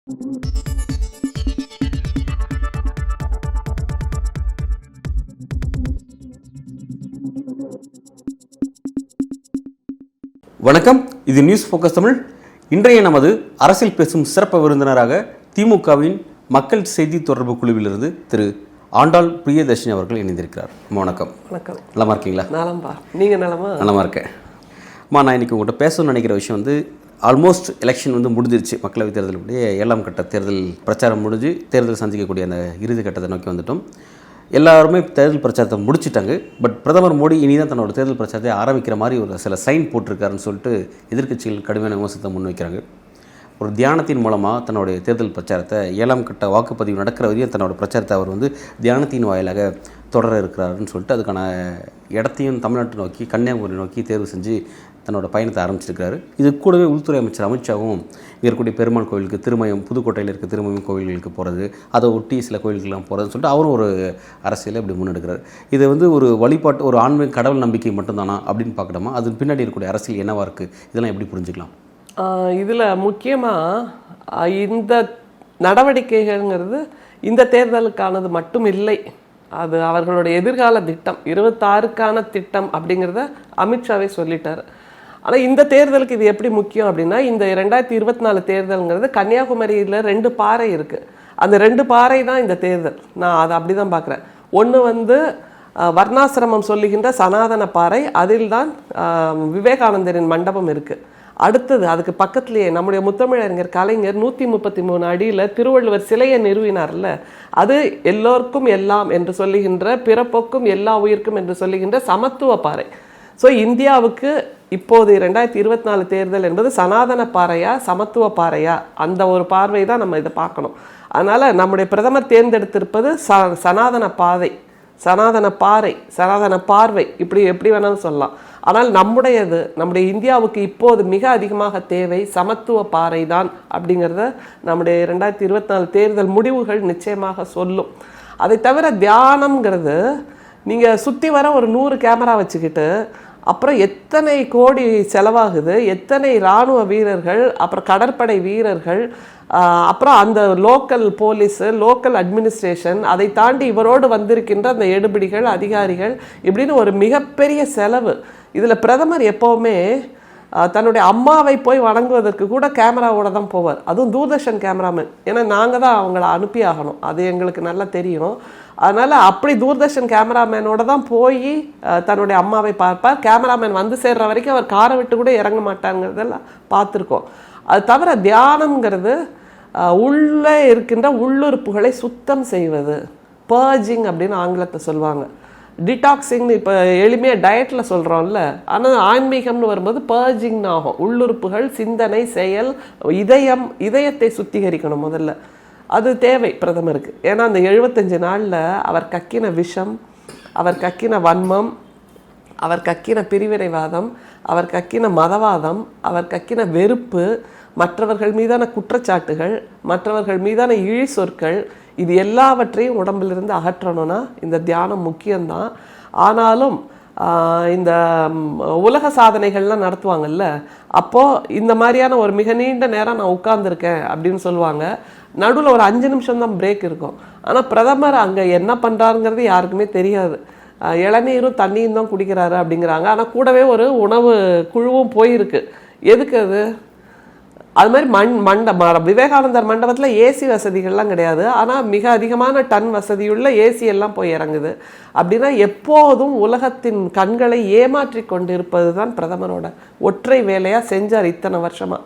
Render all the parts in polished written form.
வணக்கம், இது news focus Tamil. இன்றைய நமது அரசியல் பேசும் சிறப்பு விருந்தினராக திமுகவின் மக்கள் செய்தி தொடர்பு குழுவிலிருந்து திரு ஆண்டாள் பிரியதர்ஷினி அவர்கள் இணைந்திருக்கிறார். வணக்கம். வணக்கம். நலமா இருக்கீங்களா? நலம்பா. நீங்கள் நலமா? நலமா இருக்கேன். நான் இன்னைக்கு உங்கள்கிட்ட பேசணும்னு நினைக்கிற விஷயம் ஆல்மோஸ்ட் எலெக்ஷன் முடிஞ்சிருச்சு. மக்களவைத் தேர்தலுடைய 7ஆம் கட்ட தேர்தல் பிரச்சாரம் முடிஞ்சு தேர்தல் சந்திக்கக்கூடிய அந்த இறுதி கட்டத்தை நோக்கி வந்துட்டோம். எல்லாருமே தேர்தல் பிரச்சாரத்தை முடிச்சிட்டாங்க. பட் பிரதமர் மோடி இனிதான் தன்னோட தேர்தல் பிரச்சாரத்தை ஆரம்பிக்கிற மாதிரி ஒரு சில சைன் போட்டிருக்காருன்னு சொல்லிட்டு எதிர்க்கட்சிகள் கடுமையான விமர்சனத்தை முன்வைக்கிறாங்க. ஒரு தியானத்தின் மூலமாக தன்னுடைய தேர்தல் பிரச்சாரத்தை 7ஆம் கட்ட வாக்குப்பதிவு நடக்கிற வரையும் தன்னோட பிரச்சாரத்தை அவர் தியானத்தின் வாயிலாக தொடர இருக்கிறாருன்னு சொல்லிட்டு அதுக்கான இடத்தையும் தமிழ்நாட்டை நோக்கி கன்னியாகுமரி நோக்கி தேர்வு செஞ்சு தன்னோட பயணத்தை ஆரம்பிச்சிருக்கிறாரு. இது கூடவே உள்துறை அமைச்சர் அமித்ஷாவும் இங்கே இருக்கக்கூடிய பெருமாள் கோவிலுக்கு திருமயம், புதுக்கோட்டையில் இருக்க திருமயம் கோவில்களுக்கு போகிறது, அதை ஒட்டி சில கோவில்கள்லாம் போகிறதுன்னு சொல்லிட்டு அவரும் ஒரு அரசியலை இப்படி முன்னெடுக்கிறார். இது ஒரு வழிபாட்டு, ஒரு ஆன்மீக கடவுள் நம்பிக்கை மட்டும்தானா அப்படின்னு பார்க்கணுமா? அது பின்னாடி இருக்கக்கூடிய அரசியல் என்னவாக இருக்குது? இதெல்லாம் எப்படி புரிஞ்சுக்கலாம்? இதில் முக்கியமாக இந்த நடவடிக்கைகள்ங்கிறது இந்த தேர்தலுக்கானது மட்டும் இல்லை. அது அவர்களுடைய எதிர்கால திட்டம், 26க்கான திட்டம் அப்படிங்கிறத அமித்ஷாவே சொல்லிட்டார். ஆனால் இந்த தேர்தலுக்கு இது எப்படி முக்கியம் அப்படின்னா, இந்த 2024 தேர்தலுங்கிறது கன்னியாகுமரியில் 2 பாறை இருக்குது. அந்த 2 பாறை தான் இந்த தேர்தல். நான் அதை அப்படி தான் பார்க்குறேன். ஒன்று வர்ணாசிரமம் சொல்லுகின்ற சனாதன பாறை, அதில் தான் விவேகானந்தரின் மண்டபம் இருக்குது. அடுத்தது அதுக்கு பக்கத்துலேயே நம்முடைய முத்தமிழறிஞர் கலைஞர் 133 அடியில் திருவள்ளுவர் சிலையை நிறுவினார்ல, அது எல்லோருக்கும் எல்லாம் என்று சொல்லுகின்ற, பிறப்போக்கும் எல்லா உயிர்க்கும் என்று சொல்லுகின்ற சமத்துவ பாறை. ஸோ இந்தியாவுக்கு இப்போது 2024 தேர்தல் என்பது சனாதன பாறையா சமத்துவ பாறையா, அந்த ஒரு பார்வை தான் நம்ம இதை பார்க்கணும். அதனால் நம்முடைய பிரதமர் தேர்ந்தெடுத்திருப்பது சனாதன பாதை, சனாதன பாறை, சனாதன பார்வை, இப்படி எப்படி வேணாலும் சொல்லலாம். ஆனால் நம்முடைய இந்தியாவுக்கு இப்போது மிக அதிகமாக தேவை சமத்துவ பாறை தான் அப்படிங்கிறத நம்முடைய 2024 தேர்தல் முடிவுகள் நிச்சயமாக சொல்லும். அதை தவிர தியானம்ங்கிறது நீங்கள் சுற்றி வர ஒரு 100 கேமரா வச்சுக்கிட்டு, அப்புறம் எத்தனை கோடி செலவாகுது, எத்தனை இராணுவ வீரர்கள், அப்புறம் கடற்படை வீரர்கள், அப்புறம் அந்த லோக்கல் போலீஸு, லோக்கல் அட்மினிஸ்ட்ரேஷன், அதை தாண்டி இவரோடு வந்திருக்கின்ற அந்த எடுபிடிகள், அதிகாரிகள், இப்படின்னு ஒரு மிகப்பெரிய செலவு. இதில் பிரதமர் எப்போவுமே தன்னுடைய அம்மாவை போய் வணங்குவதற்கு கூட கேமராவோட தான் போவார். அதுவும் தூர்தர்ஷன் கேமராமேன். ஏன்னா நாங்கள் தான் அவங்கள அனுப்பி ஆகணும், அது எங்களுக்கு நல்லா தெரியும். அதனால் அப்படி தூர்தர்ஷன் கேமராமேனோட தான் போய் தன்னுடைய அம்மாவை பார்ப்பார். கேமராமேன் வந்து சேர்ற வரைக்கும் அவர் காரை விட்டு கூட இறங்க மாட்டாங்கிறதெல்லாம் பார்த்துருக்கோம். அது தவிர தியானம்ங்கிறது உள்ளே இருக்கின்ற உள்ளுறுப்புகளை சுத்தம் செய்வது, பர்ஜிங் அப்படின்னு ஆங்கிலத்தை சொல்லுவாங்க. டிடாக்ஸிங்னு இப்போ எளிமையாக டயட்டில் சொல்கிறோம்ல, ஆனால் ஆன்மீகம்னு வரும்போது பர்ஜிங்னு ஆகும். உள்ளுறுப்புகள், சிந்தனை, செயல், இதயத்தை சுத்திகரிக்கணும் முதல்ல. அது தேவை பிரதமருக்கு. ஏன்னா அந்த 75 நாளில் அவர் கக்கின விஷம், அவர் கக்கின வன்மம், அவர் கக்கின பிரிவினைவாதம், அவர் கக்கின மதவாதம், அவர் கக்கின வெறுப்பு, மற்றவர்கள் மீதான குற்றச்சாட்டுகள், மற்றவர்கள் மீதான இழி சொற்கள், இது எல்லாவற்றையும் உடம்பிலிருந்து அகற்றணும்னா இந்த தியானம் முக்கியம்தான். ஆனாலும் இந்த உலக சாதனைகள்லாம் நடத்துவாங்கல்ல, அப்போது இந்த மாதிரியான ஒரு மிக நீண்ட நேரம் நான் உட்கார்ந்துருக்கேன் அப்படின்னு சொல்லுவாங்க. நடுவில் ஒரு 5 நிமிஷம் தான் பிரேக் இருக்கும். ஆனால் பிரதமர் அங்கே என்ன பண்ணுறாருங்கிறது யாருக்குமே தெரியாது. இளநீரும் தண்ணியும் தான் குடிக்கிறாரு அப்படிங்கிறாங்க. ஆனால் கூடவே ஒரு உணவு குழுவும் போயிருக்கு. எதுக்கு அது மாதிரி விவேகானந்தர் மண்டபத்தில் ஏசி வசதிகள்லாம் கிடையாது. ஆனால் மிக அதிகமான டன் வசதியுள்ள ஏசி எல்லாம் போய் இறங்குது. அப்படின்னா எப்போதும் உலகத்தின் கண்களை ஏமாற்றி கொண்டிருப்பது தான் பிரதமரோட ஒற்றை வேலையாக செஞ்சார் இத்தனை வருஷமாக.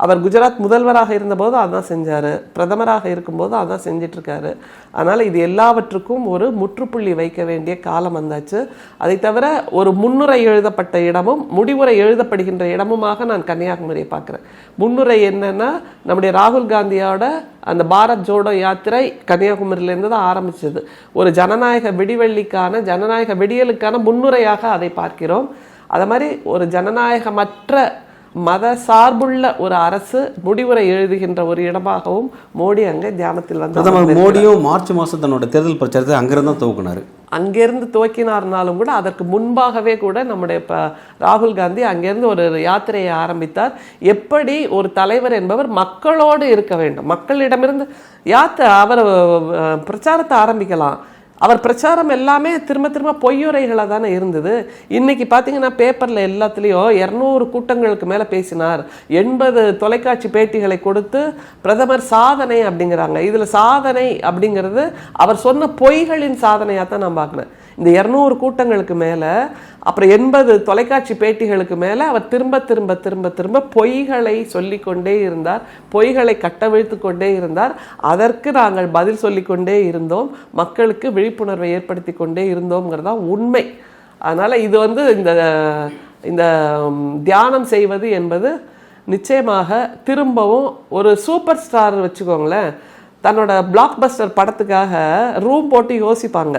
அவர் குஜராத் முதல்வராக இருந்தபோது அதான் செஞ்சார், பிரதமராக இருக்கும்போது அதான் செஞ்சிட்ருக்காரு. அதனால் இது எல்லாவற்றுக்கும் ஒரு முற்றுப்புள்ளி வைக்க வேண்டிய காலம் வந்தாச்சு. அதை தவிர ஒரு முன்னுரை எழுதப்பட்ட இடமும் முடிவுரை எழுதப்படுகின்ற இடமுமாக நான் கன்னியாகுமரியை பார்க்குறேன். முன்னுரை என்னன்னா, நம்முடைய ராகுல் காந்தியோட அந்த பாரத் ஜோடோ யாத்திரை கன்னியாகுமரியிலேருந்து தான் ஆரம்பிச்சது. ஒரு ஜனநாயக விடிவெள்ளிக்கான, ஜனநாயக விடியலுக்கான முன்னுரையாக அதை பார்க்கிறோம். அது மாதிரி ஒரு ஜனநாயகமற்ற மத சார்புள்ள ஒரு அரசு முடிவுரை எழுதுகின்ற ஒரு இடமாகவும் மோடி அங்கே தியானத்தில் வந்து பிரதமர் மோடியும் மார்ச் மாதம் தன்னோட தேர்தல் பிரச்சாரத்தை அங்கிருந்து தான் துவக்கினார். அங்கேருந்து துவக்கினார்னாலும் கூட அதற்கு முன்பாகவே கூட நம்முடைய ராகுல் காந்தி அங்கேருந்து ஒரு யாத்திரையை ஆரம்பித்தார். எப்படி ஒரு தலைவர் என்பவர் மக்களோடு இருக்க வேண்டும், மக்களிடமிருந்து அவர் பிரச்சாரத்தை ஆரம்பிக்கலாம். அவர் பிரச்சாரம் எல்லாமே திரும்ப திரும்ப பொய்யுரைகளாக தானே இருந்தது. இன்னைக்கு பார்த்தீங்கன்னா பேப்பரில் எல்லாத்துலேயும் 200 கூட்டங்களுக்கு மேலே பேசினார், 80 தொலைக்காட்சி பேட்டிகளை கொடுத்து பிரதமர் சாதனை அப்படிங்கிறாங்க. இதில் சாதனை அப்படிங்கிறது அவர் சொன்ன பொய்களின் சாதனையாக தான் நான் பார்க்குறேன். இந்த 200 கூட்டங்களுக்கு மேலே அப்புறம் 80 தொலைக்காட்சி பேட்டிகளுக்கு மேலே அவர் திரும்ப திரும்ப திரும்ப திரும்ப பொய்களை சொல்லிக்கொண்டே இருந்தார், பொய்களை கட்டவிழ்த்து கொண்டே இருந்தார். அதற்கு நாங்கள் பதில் சொல்லிக்கொண்டே இருந்தோம், மக்களுக்கு விழிப்புணர்வை ஏற்படுத்தி கொண்டே இருந்தோங்கிறதா உண்மை. அதனால் இது வந்து இந்த தியானம் செய்வது என்பது நிச்சயமாக திரும்பவும் ஒரு சூப்பர் ஸ்டார் வச்சுக்கோங்களேன், தன்னோட பிளாக் பஸ்டர் படத்துக்காக ரூம் போட்டு யோசிப்பாங்க.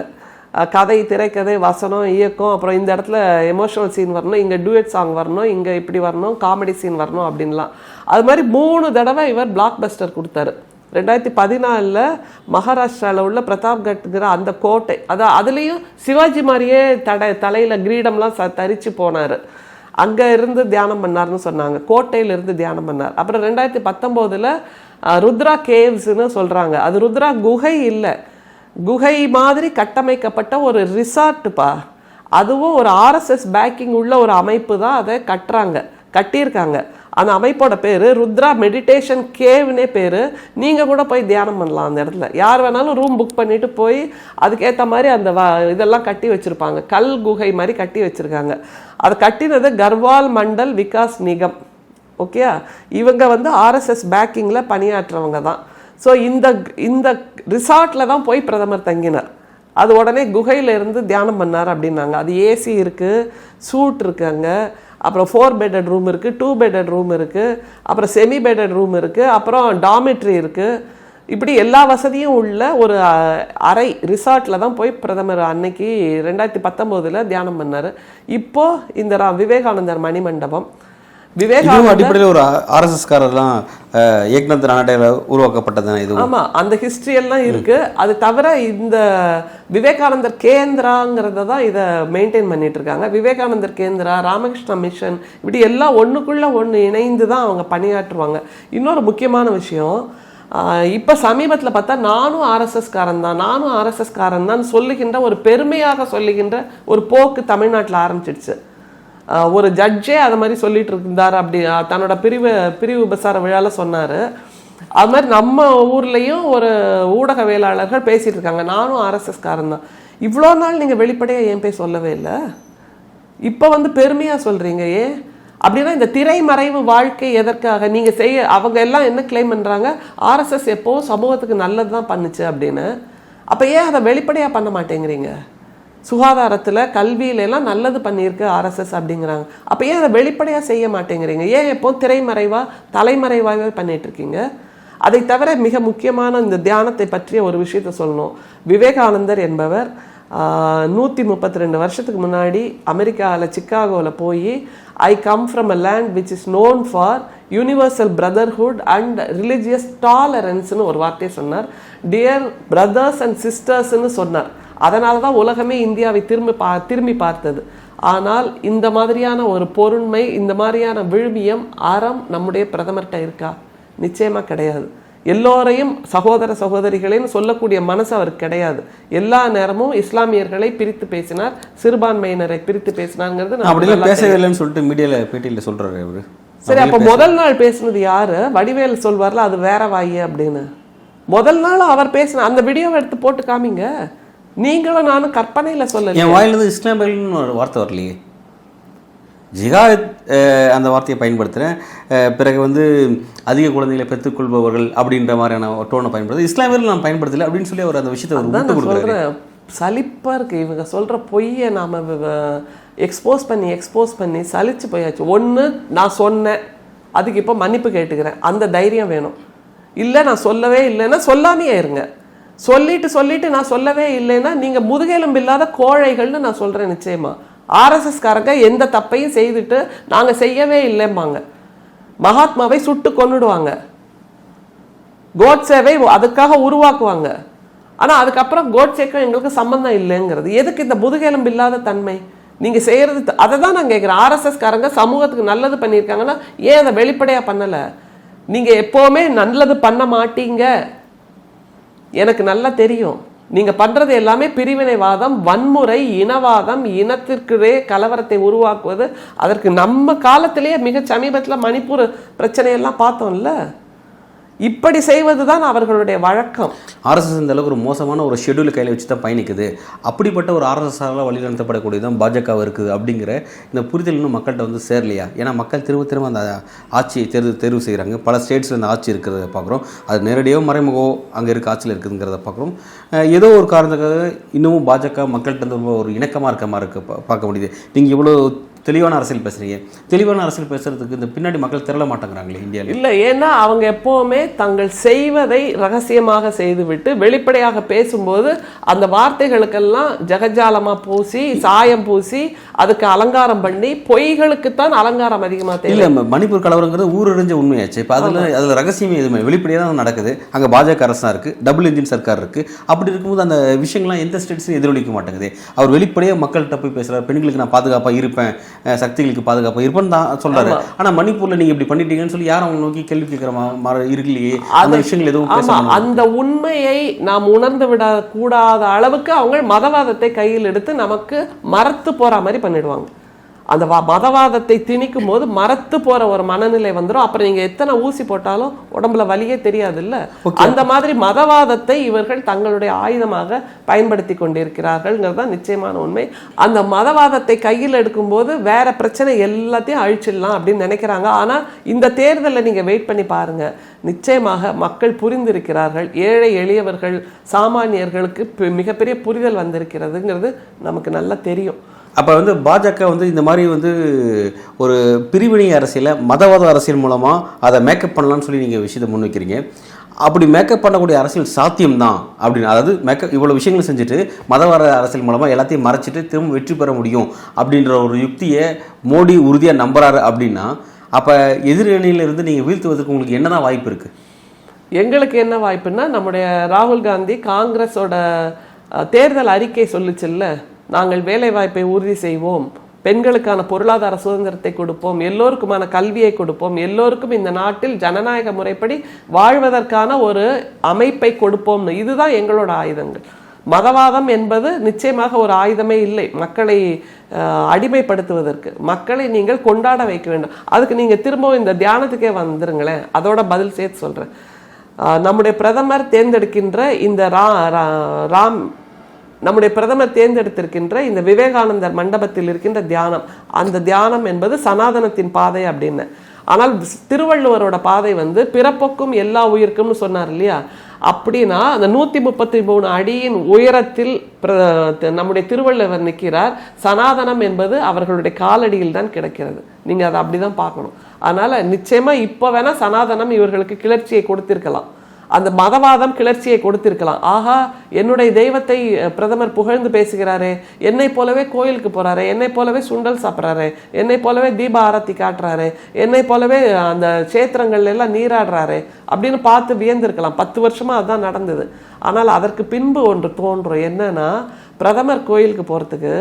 கதை, திரைக்கதை, வசனம், இயக்கம், அப்புறம் இந்த இடத்துல எமோஷனல் சீன் வரணும், இங்கே டூயட் சாங் வரணும், இங்கே இப்படி வரணும், காமெடி சீன் வரணும் அப்படின்லாம். அது மாதிரி 3 தடவை இவர் பிளாக் பஸ்டர் கொடுத்தாரு. 2014 மகாராஷ்டிராவில் உள்ள பிரதாப்கட்ங்கிற அந்த கோட்டை, அதுலேயும் சிவாஜி மாதிரியே தலையில் கிரீடம்லாம் தரிச்சு போனார். அங்கே இருந்து தியானம் பண்ணார்னு சொன்னாங்க, கோட்டையிலிருந்து தியானம் பண்ணார். அப்புறம் 2019 ருத்ரா கேவ்ஸ்ன்னு சொல்கிறாங்க, அது ருத்ரா குகை இல்லை, குகை மாதிரி கட்டமைக்கப்பட்ட ஒரு ரிசார்ட்டுப்பா. அதுவும் ஒரு RSS பேக்கிங் உள்ள ஒரு அமைப்பு தான் அதை கட்டியிருக்காங்க. அந்த அமைப்போட பேர் ருத்ரா மெடிடேஷன் கேவ்னே பேர். நீங்கள் கூட போய் தியானம் பண்ணலாம் அந்த இடத்துல, யார் வேணாலும் ரூம் புக் பண்ணிட்டு போய் அதுக்கேற்ற மாதிரி அந்த இதெல்லாம் கட்டி வச்சுருப்பாங்க, கல் குகை மாதிரி கட்டி வச்சுருக்காங்க. அதை கட்டினது கர்வால் மண்டல் விகாஸ் நிகம். ஓகே, இவங்க வந்து RSS பேக்கிங்கில் பணியாற்றுறவங்க தான். ஸோ இந்த ரிசார்ட்டில் தான் போய் பிரதமர் தங்கினார். அது உடனே குகையிலேருந்து தியானம் பண்ணார் அப்படின்னாங்க. அது ஏசி இருக்குது, சூட் இருக்குது அங்கே, அப்புறம் 4 பெட்டட் ரூம் இருக்குது, 2 பெட்டட் ரூம் இருக்குது, அப்புறம் செமி பெட்டட் ரூம் இருக்குது, அப்புறம் டாமிட்ரி இருக்குது. இப்படி எல்லா வசதியும் உள்ள ஒரு அறை ரிசார்ட்டில் தான் போய் பிரதமர் அன்னைக்கு 2019 தியானம் பண்ணார். இப்போது இந்த விவேகானந்தர் மணிமண்டபம், அடிப்படையில் ஒரு RSSகாரர்லாம் ஏக்நாத் ராணாடையில் உருவாக்கப்பட்டதுதான் இது. ஆமாம், அந்த ஹிஸ்ட்ரி எல்லாம் இருக்கு. அது தவிர இந்த விவேகானந்தர் கேந்திராங்கிறத தான் இதை மெயின்டைன் பண்ணிட்டு இருக்காங்க. விவேகானந்தர் கேந்திரா, ராமகிருஷ்ணா மிஷன், இப்படி எல்லாம் ஒன்றுக்குள்ள ஒன்று இணைந்து தான் அவங்க பணியாற்றுவாங்க. இன்னொரு முக்கியமான விஷயம், இப்போ சமீபத்தில் பார்த்தா நானும் ஆர்எஸ்எஸ்காரன் தான் சொல்லுகின்ற ஒரு பெருமையாக சொல்லுகின்ற ஒரு போக்கு தமிழ்நாட்டில் ஆரம்பிச்சிடுச்சு. ஒரு ஜட்ஜே அது மாதிரி சொல்லிட்டு இருந்தார். அப்படி தன்னோட பிரிவு உபசார விழாவில் சொன்னார். அது மாதிரி நம்ம ஊர்லேயும் ஒரு ஊடகவியலாளர்கள் பேசிகிட்டு இருக்காங்க, நானும் RSSகாரன் தான். இவ்வளோ நாள் நீங்கள் வெளிப்படையாக ஏன் போய் சொல்லவே இல்லை, இப்போ வந்து பெருமையாக சொல்கிறீங்க ஏன் அப்படின்னா? இந்த திரைமறைவு வாழ்க்கை எதற்காக நீங்கள் அவங்க எல்லாம் என்ன கிளைம் பண்ணுறாங்க, RSS எப்போவும் சமூகத்துக்கு நல்லது தான் பண்ணுச்சு அப்படின்னு. அப்போ ஏன் அதை வெளிப்படையாக பண்ண மாட்டேங்கிறீங்க? சுகாதாரத்தில், கல்வியிலெல்லாம் நல்லது பண்ணியிருக்கு RSS அப்படிங்கிறாங்க. அப்போ ஏன் அதை வெளிப்படையாக செய்ய மாட்டேங்கிறீங்க? ஏன் எப்போ திரைமறைவாக தலைமறைவாகவே பண்ணிகிட்ருக்கீங்க? அதை தவிர மிக முக்கியமான இந்த தியானத்தை பற்றிய ஒரு விஷயத்த சொல்லணும். விவேகானந்தர் என்பவர் 132 வருஷத்துக்கு முன்னாடி அமெரிக்காவில் சிக்காகோவில் போய் I come from a land which is known for universal brotherhood and religious டாலரன்ஸ்னு ஒரு வார்த்தையை சொன்னார். டியர் பிரதர்ஸ் அண்ட் சிஸ்டர்ஸ்ன்னு சொன்னார். அதனால தான் உலகமே இந்தியாவை திரும்பி பார்த்தது. ஆனால் இந்த மாதிரியான ஒரு பொருண்மை, இந்த மாதிரியான விழுமியம், அறம் நம்முடைய பிரதமர்கிட்ட இருக்கா? நிச்சயமாக கிடையாது. எல்லோரையும் சகோதர சகோதரிகளேன்னு சொல்லக்கூடிய மனசு அவருக்கு கிடையாது. எல்லா நேரமும் இஸ்லாமியர்களை பிரித்து பேசினார், சிறுபான்மையினரை பிரித்து பேசினார்ங்கிறது பேசவில்லைன்னு சொல்லிட்டு மீடியாவில் பேட்டியில் சொல்றாரு அவரு. சரி, அப்போ முதல் நாள் பேசுனது யாரு? வடிவேல் சொல்வார்ல, அது வேற வாயே அப்படின்னு. முதல் நாள் அவர் பேசின அந்த வீடியோவை எடுத்து போட்டு காமிங்க. நீங்களும் நானும் கற்பனையில் சொல்லல. என் வாயிலிருந்து இஸ்லாமியர்கள்னு ஒரு வார்த்தை வரலையே. ஜிஹாத் அந்த வார்த்தையை பயன்படுத்துகிறேன். பிறகு வந்து அதிக குழந்தைகளை பெற்றுக்கொள்பவர்கள் அப்படின்ற மாதிரியான டோனை பயன்படுத்து, இஸ்லாமியர்கள் நான் பயன்படுத்தலை அப்படின்னு சொல்லி அவர் அந்த விஷயத்தை சொல்கிறேன். சலிப்பாக இருக்குது இவங்க சொல்கிற பொய்யை நாம் எக்ஸ்போஸ் பண்ணி சலிச்சு போயாச்சு. ஒன்று, நான் சொன்னேன், அதுக்கு இப்போ மன்னிப்பு கேட்டுக்கிறேன், அந்த தைரியம் வேணும். இல்லை நான் சொல்லவே இல்லைன்னா சொல்லாமையே இருங்க. சொல்லிட்டு நான் சொல்லவே இல்லைன்னா நீங்கள் முதுகெலும்பு இல்லாத கோழைகள்னு நான் சொல்கிறேன். நிச்சயமாக RSSகாரங்க எந்த தப்பையும் செய்துட்டு நாங்கள் செய்யவே இல்லைம்பாங்க. மகாத்மாவை சுட்டு கொன்னுடுவாங்க, கோட்சேவை அதுக்காக உருவாக்குவாங்க. ஆனா அதுக்கப்புறம் கோட்சேக்கும் எங்களுக்கு சம்பந்தம் இல்லைங்கிறது எதுக்கு? இந்த முதுகெலும்பு இல்லாத தன்மை நீங்க செய்யறது. அதை தான் நான் கேட்கிறேன். ஆர்எஸ்எஸ் காரங்க சமூகத்துக்கு நல்லது பண்ணியிருக்காங்கன்னா ஏன் அதை வெளிப்படையா பண்ணல? நீங்க எப்பவுமே நல்லது பண்ண மாட்டீங்க, எனக்கு நல்லா தெரியும். நீங்க பண்றது எல்லாமே பிரிவினைவாதம், வன்முறை, இனவாதம், இனத்திற்குள்ளே கலவரத்தை உருவாக்குவது. அதற்கு நம்ம காலத்திலேயே மிக சமீபத்தில் மணிப்பூர் பிரச்சனையெல்லாம் பார்த்தோம்ல. இப்படி செய்வதுதான் அவர்களுடைய வழக்கம். ஆர்எஸ்எஸ் இந்த அளவுக்கு ஒரு மோசமான ஒரு ஷெட்யூல் கையில் வச்சு தான் பயணிக்குது. அப்படிப்பட்ட ஒரு ஆர்எஸ்எஸ்ஸால் வழிநடத்தப்படக்கூடியதான் பாஜக இருக்குது அப்படிங்கிற இந்த புரிதல் இன்னும் மக்கள்கிட்ட வந்து சேரலையா? ஏன்னா மக்கள் திரும்ப அந்த ஆட்சியை தேர்வு செய்கிறாங்க. பல ஸ்டேட்ஸில் அந்த ஆட்சி இருக்கிறத பார்க்குறோம். அது நேரடியாக மறைமுகம் அங்கே இருக்க ஆட்சியில் இருக்குதுங்கிறத பார்க்குறோம். ஏதோ ஒரு காரணத்துக்காக இன்னமும் பாஜக மக்கள்கிட்ட ரொம்ப ஒரு இணக்கமாக இருக்க மாதிரி பார்க்க முடியுது. நீங்கள் இவ்வளோ தெளிவான அரசியல் பேசுறீங்க. தெளிவான அரசியல் பேசுறதுக்கு இந்த பின்னாடி மக்கள் திரள மாட்டேங்கிறாங்களே இந்தியாவில். இல்லை, ஏன்னா அவங்க எப்பவுமே தங்கள் செய்வதை ரகசியமாக செய்துவிட்டு வெளிப்படையாக பேசும்போது அந்த வார்த்தைகளுக்கெல்லாம் ஜெகஜாலமா பூசி, சாயம் பூசி, அதுக்கு அலங்காரம் பண்ணி, பொய்களுக்குத்தான் அலங்காரம் அதிகமாக தேவை. இல்லை, மணிப்பூர் கலவரங்கிறது ஊரறிஞ்ச உண்மையாச்சு. இப்போ அதில் ரகசியமே எதுவுமே வெளிப்படையாக தான் நடக்குது. அங்கே பாஜக அரசு தான் இருக்குது, டபுள் இன்ஜின் சர்க்கார் இருக்குது. அப்படி இருக்கும்போது அந்த விஷயங்கள்லாம் எந்த ஸ்டேட்ஸும் எதிரொலிக்க மாட்டேங்குது. அவர் வெளிப்படையாக மக்கள்கிட்ட போய் பேசுகிறார். பெண்களுக்கு நான் பாதுகாப்பாக இருப்பேன், சக்திகளுக்கு பாதுகாப்பு இருப்பேன்னு தான் சொல்றாரு. ஆனா மணிப்பூர்ல நீங்க இப்படி பண்ணிட்டீங்கன்னு சொல்லி யாரும் அவங்க நோக்கி கேள்வி கேட்கிற இருக்கலையே. அந்த விஷயங்கள் எதுவும் அந்த உண்மையை நாம் உணர்ந்து விட கூடாத அளவுக்கு அவங்க மதவாதத்தை கையில் எடுத்து நமக்கு மறத்து போற மாதிரி பண்ணிடுவாங்க. அந்த மதவாதத்தை திணிக்கும் போது மறத்து போற ஒரு மனநிலை வந்துடும். அப்புறம் நீங்க எத்தனை ஊசி போட்டாலும் உடம்புல வலியே தெரியாது இல்ல. அந்த மாதிரி மதவாதத்தை இவர்கள் தங்களுடைய ஆயுதமாக பயன்படுத்தி கொண்டிருக்கிறார்கள்ங்கிறது தான் நிச்சயமான உண்மை. அந்த மதவாதத்தை கையில் எடுக்கும் போது வேற பிரச்சனை எல்லாத்தையும் அழிச்சிடலாம் அப்படின்னு நினைக்கிறாங்க. ஆனா இந்த தேர்தலை நீங்க வெயிட் பண்ணி பாருங்க, நிச்சயமாக மக்கள் புரிந்திருக்கிறார்கள். ஏழை எளியவர்கள் சாமானியர்களுக்கு மிகப்பெரிய புரிதல் வந்திருக்கிறதுங்கிறது நமக்கு நல்லா தெரியும். அப்போ வந்து பாஜக வந்து இந்த மாதிரி வந்து ஒரு பிரிவினை அரசியலை மதவாத அரசியல் மூலமாக அதை மேக்கப் பண்ணலான்னு சொல்லி நீங்கள் விஷயத்தை முன்வைக்கிறீங்க. அப்படி மேக்கப் பண்ணக்கூடிய அரசியல் சாத்தியம்தான் அப்படின்னு, அதாவது மேக்கப் இவ்வளோ விஷயங்கள் செஞ்சுட்டு மதவாத அரசியல் மூலமாக எல்லாத்தையும் மறைச்சிட்டு திரும்ப வெற்றி பெற முடியும் அப்படின்ற ஒரு யுக்தியை மோடி உறுதியாக நம்புறாரு அப்படின்னா, அப்போ எதிரணியிலிருந்து நீங்கள் வீழ்த்துவதற்கு உங்களுக்கு என்னதான் வாய்ப்பு இருக்குது? எங்களுக்கு என்ன வாய்ப்புன்னா, நம்முடைய ராகுல் காந்தி காங்கிரஸோட தேர்தல் அறிக்கை சொல்லிச்சுல்ல, நாங்கள் வேலை வாய்ப்பை உறுதி செய்வோம், பெண்களுக்கான பொருளாதார சுதந்திரத்தை கொடுப்போம், எல்லோருக்குமான கல்வியை கொடுப்போம், எல்லோருக்கும் இந்த நாட்டில் ஜனநாயக முறைப்படி வாழ்வதற்கான ஒரு அமைப்பை கொடுப்போம்னு. இதுதான் எங்களோட ஆயுதங்கள். மதவாதம் என்பது நிச்சயமாக ஒரு ஆயுதமே இல்லை மக்களை அடிமைப்படுத்துவதற்கு. மக்களை நீங்கள் கொண்டாட வைக்க வேண்டும். அதுக்கு நீங்கள் திரும்பவும் இந்த தியானத்துக்கே வந்துருங்களேன், அதோட பதில் சேர்த்து சொல்கிறேன். நம்முடைய பிரதமர் தேர்ந்தெடுக்கின்ற இந்த நம்முடைய பிரதமர் தேர்ந்தெடுத்திருக்கின்ற இந்த விவேகானந்தர் மண்டபத்தில் இருக்கின்ற தியானம், அந்த தியானம் என்பது சனாதனத்தின் பாதை அப்படின்னு. ஆனால் திருவள்ளுவரோட பாதை வந்து பிறப்புக்கும் எல்லா உயிருக்கும்னு சொன்னார் இல்லையா? அப்படின்னா அந்த 133 அடியின் உயரத்தில் நம்முடைய திருவள்ளுவர் நிற்கிறார். சனாதனம் என்பது அவர்களுடைய காலடியில் தான் கிடக்கிறது. நீங்க அதை அப்படிதான் பார்க்கணும். அதனால நிச்சயமா இப்ப வேணா சனாதனம் இவர்களுக்கு கிளர்ச்சியை கொடுத்திருக்கலாம், அந்த மதவாதம் கிளர்ச்சியை கொடுத்திருக்கலாம். ஆஹா, என்னுடைய தெய்வத்தை பிரதமர் புகழ்ந்து பேசுகிறாரே, என்னை போலவே கோயிலுக்கு போறாரு, என்னை போலவே சுண்டல் சாப்பிட்றாரு, என்னை போலவே தீப ஆரத்தி காட்டுறாரு, என்னை போலவே அந்த கஷேத்திரங்கள்ல எல்லாம் நீராடுறாரு அப்படின்னு பார்த்து வியந்திருக்கலாம். 10 வருஷமா அதுதான் நடந்தது. ஆனால் அதற்கு பின்பு ஒன்று தோன்றும், என்னன்னா பிரதமர் கோயிலுக்கு போறதுக்கு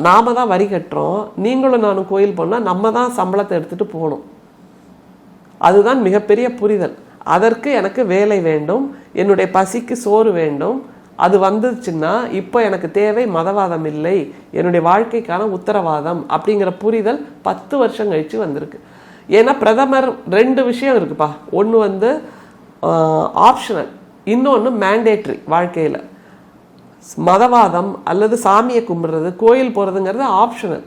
நாம தான் வரி கட்டுறோம், நீங்களும் நானும் கோயில் போனா நம்ம தான் சம்பளத்தை எடுத்துட்டு போகணும். அதுதான் மிகப்பெரிய புரிதல். அதற்கு எனக்கு வேலை வேண்டும், என்னுடைய பசிக்கு சோறு வேண்டும். அது வந்துச்சுன்னா இப்போ எனக்கு தேவை மதவாதம் இல்லை, என்னுடைய வாழ்க்கைக்கான உத்தரவாதம் அப்படிங்கிற புரிதல் 10 வருஷம் கழிச்சு வந்திருக்கு. ஏன்னா பிரதமர் 2 விஷயம் இருக்குப்பா. ஒன்று வந்து ஆப்ஷனல், இன்னொன்று மேண்டேட்ரி. வாழ்க்கையில் மதவாதம் அல்லது சாமியை கும்பிடுறது, கோயில் போகிறதுங்கிறது ஆப்ஷனல்,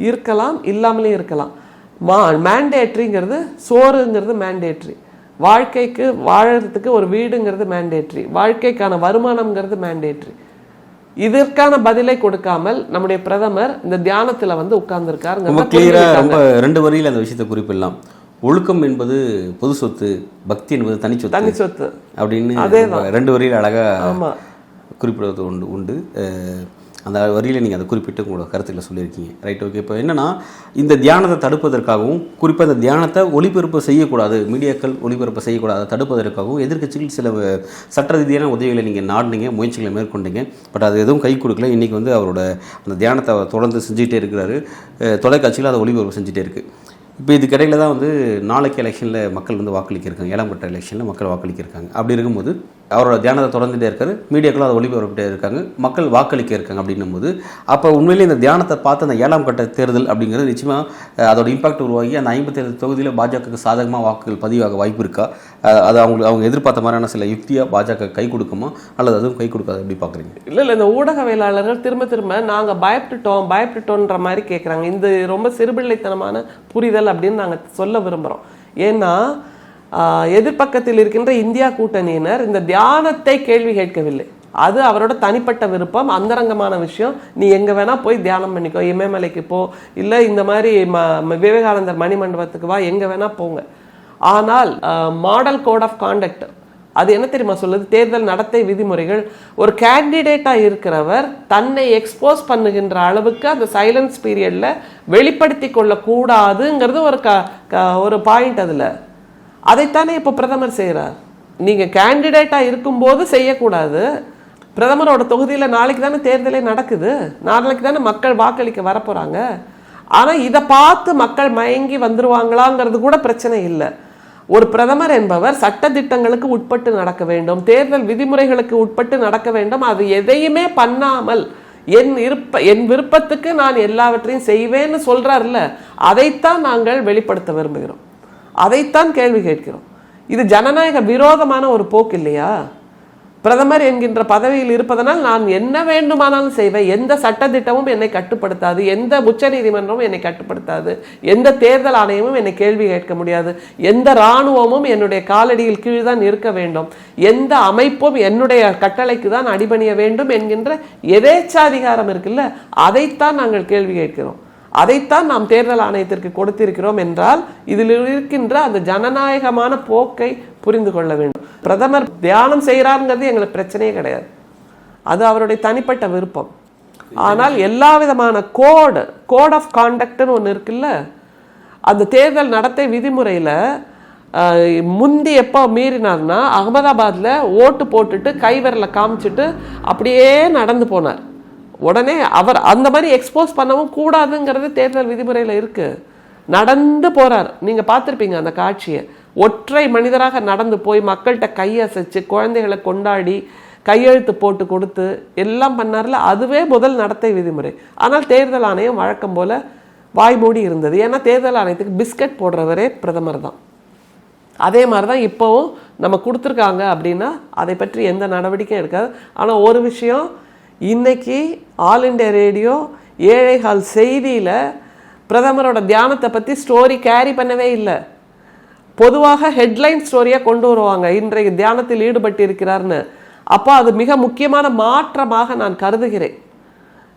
இருக்கலாம் இல்லாமலே இருக்கலாம். மேண்டேட்ரிங்கிறது, சோறுங்கிறது மேண்டேட்ரி. வாழ்க்கைக்கு வாழறதுக்கு ஒரு வீடுங்கிறது மேண்டேட்ரி, வாழ்க்கைக்கான வருமானம்ங்கிறது மேண்டேட்ரி. இதற்கான பதிலை கொடுக்காமல் நம்முடைய பிரதமர் இந்த தியானத்துல வந்து உட்கார்ந்துருக்காரு. 2 வரியில் அந்த விஷயத்தை குறிப்பிடலாம். ஒழுக்கம் என்பது பொது சொத்து, பக்தி என்பது தனி சொத்து அப்படின்னு 2 வரியில் அழகா குறிப்பிடுவது உண்டு. அந்த வரியில் நீங்கள் அதை குறிப்பிட்டு உங்களோட கருத்துக்களை சொல்லியிருக்கீங்க. Right, okay. இப்போ என்னென்னா, இந்த தியானத்தை தடுப்பதற்காகவும், குறிப்பாக இந்த தியானத்தை ஒளிபரப்பு செய்யக்கூடாது, மீடியாக்கள் ஒளிபரப்பு செய்யக்கூடாது, அதை தடுப்பதற்காகவும் எதிர்க்கட்சிகள் சில சட்ட ரீதியான உதவிகளை நீங்கள் நாடினீங்க, முயற்சிகளை மேற்கொண்டீங்க. பட் அது எதுவும் கை கொடுக்கல. இன்றைக்கி வந்து அவரோட அந்த தியானத்தை தொடர்ந்து செஞ்சுக்கிட்டே இருக்கிறாரு. தொலைக்காட்சியில் அதை ஒளிபரப்பு செஞ்சுட்டே இருக்குது. இப்போ இதுக்கிடையில் தான் வந்து நாளைக்கு எலெக்ஷனில் மக்கள் வந்து வாக்களிக்கிருக்காங்க, 7ஆம் கட்ட எலெக்ஷனில் மக்கள் வாக்களிக்கிருக்காங்க. அப்படி இருக்கும்போது அவரோட தியானத்தை தொடர்ந்துகிட்டே இருக்காரு, மீடியாக்களும் அதை ஒளிபரப்பிட்டே இருக்காங்க, மக்கள் வாக்களிக்க இருக்காங்க. அப்படின்னும் போது அப்போ உண்மையிலே இந்த தியானத்தை பார்த்து அந்த 7ஆம் கட்ட தேர்தல் அப்படிங்கிறது நிச்சயமாக அதோட இம்பாக்ட் உருவாகி அந்த 57 தொகுதியில் பாஜகவுக்கு சாதகமாக வாக்குகள் பதிவாக வாய்ப்பு இருக்கா? அது அவங்க எதிர்பார்த்த மாதிரியான சில யுக்தியாக பாஜக கை கொடுக்குமா அல்லது அதுவும் கை கொடுக்காது? எப்படி பார்க்குறீங்க? இல்லை, இந்த ஊடகவியலாளர்கள் திரும்ப நாங்கள் பயப்பட்டுட்டோன்ற மாதிரி கேட்குறாங்க. இந்த ரொம்ப சிறுபிள்ளைத்தனமான புரிதல் அப்படின்னு நாங்கள் சொல்ல விரும்புகிறோம். ஏன்னா எதிர்பக்கத்தில் இருக்கின்ற இந்தியா கூட்டணியினர் இந்த தியானத்தை கேள்வி கேட்கவில்லை. அது அவரோட தனிப்பட்ட விருப்பம், அந்தரங்கமான விஷயம். நீ எங்கே வேணால் போய் தியானம் பண்ணிக்கோ, இமயமலைக்கு போ, இல்லை இந்த மாதிரி விவேகானந்தர் மணிமண்டபத்துக்கு வா, எங்கே வேணால் போங்க. ஆனால் மாடல் கோட் ஆஃப் கான்டக்ட் அது என்ன தெரியுமா சொல்லுது? தேர்தல் நடத்தை விதிமுறைகள். ஒரு கேண்டிடேட்டாக இருக்கிறவர் தன்னை எக்ஸ்போஸ் பண்ணுகின்ற அளவுக்கு அந்த சைலன்ஸ் பீரியடில் வெளிப்படுத்தி கொள்ளக்கூடாதுங்கிறது ஒரு பாயிண்ட். அதில் அதைத்தானே இப்போ பிரதமர் செய்கிறார். நீங்கள் கேண்டிடேட்டாக இருக்கும்போது செய்யக்கூடாது. பிரதமரோட தொகுதியில் நாளைக்கு தானே தேர்தலே நடக்குது, நாளைக்கு தானே மக்கள் வாக்களிக்க வரப்போகிறாங்க. ஆனால் இதை பார்த்து மக்கள் மயங்கி வந்துருவாங்களாங்கிறது கூட பிரச்சனை இல்லை. ஒரு பிரதமர் என்பவர் சட்ட திட்டங்களுக்கு உட்பட்டு நடக்க வேண்டும், தேர்தல் விதிமுறைகளுக்கு உட்பட்டு நடக்க வேண்டும். அது எதையுமே பண்ணாமல் என் விருப்பத்துக்கு நான் எல்லாவற்றையும் செய்வேன்னு சொல்றாருல்ல, அதைத்தான் நாங்கள் வெளிப்படுத்த விரும்புகிறோம், அதைத்தான் கேள்வி கேட்கிறோம். இது ஜனநாயக விரோதமான ஒரு போக்கு இல்லையா? பிரதமர் என்கின்ற பதவியில் இருப்பதனால் நான் என்ன வேண்டுமானாலும் செய்வேன், எந்த சட்டத்திட்டமும் என்னை கட்டுப்படுத்தாது, எந்த உச்ச நீதிமன்றமும் என்னை கட்டுப்படுத்தாது, எந்த தேர்தல் ஆணையமும் என்னை கேள்வி கேட்க முடியாது, எந்த இராணுவமும் என்னுடைய காலடியில் கீழ்தான் இருக்க வேண்டும், எந்த அமைப்பும் என்னுடைய கட்டளைக்கு தான் அடிபணிய வேண்டும் என்கின்ற எதேச்சாதிகாரம் இருக்குல்ல, அதைத்தான் நாங்கள் கேள்வி கேட்கிறோம். அதைத்தான் நாம் தேர்தல் ஆணையத்திற்கு கொடுத்திருக்கிறோம் என்றால் இதில் இருக்கின்ற அந்த ஜனநாயகமான போக்கை புரிந்து கொள்ள வேண்டும். பிரதமர் தியானம் செய்கிறாருங்கிறது எங்களுக்கு பிரச்சனையே கிடையாது, அது அவருடைய தனிப்பட்ட விருப்பம். ஆனால் எல்லா விதமான கோட் ஆஃப் கான்டக்ட்னு ஒன்று இருக்குல்ல, அந்த தேர்தல் நடத்தை விதிமுறையில் முந்தி எப்போ மீறினார்னா அகமதாபாத்தில் ஓட்டு போட்டுட்டு கைவிரலை காமிச்சிட்டு அப்படியே நடந்து போனார். உடனே அவர் அந்த மாதிரி எக்ஸ்போஸ் பண்ணவும் கூடாதுங்கிறது தேர்தல் விதிமுறையில் இருக்கு. நடந்து போறார், நீங்க பார்த்துருப்பீங்க அந்த காட்சியை. ஒற்றை மனிதராக நடந்து போய் மக்கள்கிட்ட கையசைச்சு குழந்தைகளை கொண்டாடி கையெழுத்து போட்டு கொடுத்து எல்லாம் பண்ணார்ல, அதுவே முதல் நடத்தை விதிமுறை. ஆனால் தேர்தல் ஆணையம் வழக்கம் போல வாய் மூடி இருந்தது. ஏன்னா தேர்தல் ஆணையத்துக்கு பிஸ்கட் போடுறவரே பிரதமர் தான். அதே மாதிரி தான் இப்போவும் நம்ம கொடுத்துருக்காங்க அப்படின்னா அதை பற்றி எந்த நடவடிக்கையும் எடுக்காது. ஆனால் ஒரு விஷயம், இன்னைக்கு ஆல் இண்டியா ரேடியோ ஏழைகால் செய்தியில் பிரதமரோட தியானத்தை பற்றி ஸ்டோரி கேரி பண்ணவே இல்லை. பொதுவாக ஹெட்லைன் ஸ்டோரியாக கொண்டு வருவாங்க, இன்றைக்கு தியானத்தில் ஈடுபட்டு இருக்கிறார்னு. அப்போ அது மிக முக்கியமான மாற்றமாக நான் கருதுகிறேன்.